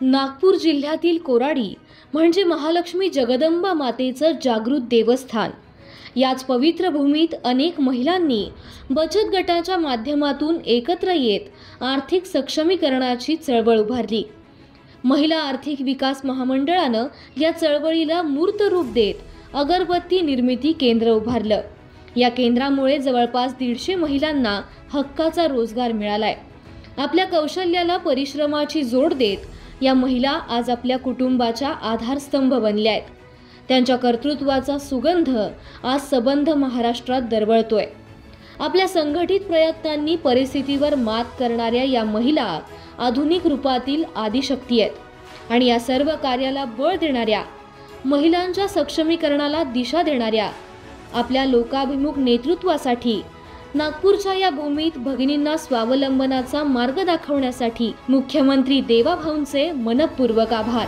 नागपूर जिल्ह्यातील कोराडी म्हणजे महालक्ष्मी जगदंबा मातेचं जागृत देवस्थान। याच पवित्र भूमीत अनेक महिलांनी बचत गटाच्या माध्यमातून एकत्र येत आर्थिक सक्षमीकरणाची चळवळ उभारली। महिला आर्थिक विकास महामंडळानं या चळवळीला मूर्त रूप देत अगरबत्ती निर्मिती केंद्र उभारलं। या केंद्रामुळे जवळपास 150 महिलांना हक्काचा रोजगार मिळालाय। आपल्या कौशल्याला परिश्रमाची जोड देत या महिला आज आपल्या कुटुंबाच्या आधारस्तंभ बनल्या आहेत। त्यांच्या कर्तृत्वाचा सुगंध आज सबंध महाराष्ट्रात दरवळतोय। आपल्या संघटित प्रयत्नांनी परिस्थितीवर मात करणाऱ्या या महिला आधुनिक रूपातील आदिशक्ती आहेत आणि या सर्व कार्याला बळ देणाऱ्या, महिलांच्या सक्षमीकरणाला दिशा देणाऱ्या आपल्या लोकाभिमुख नेतृत्वासाठी नागपूरच्या या भूमीत भगिनींना स्वावलंबनाचा मार्ग दाखवण्यासाठी मुख्यमंत्री देवाभाऊंचे मनपूर्वक आभार।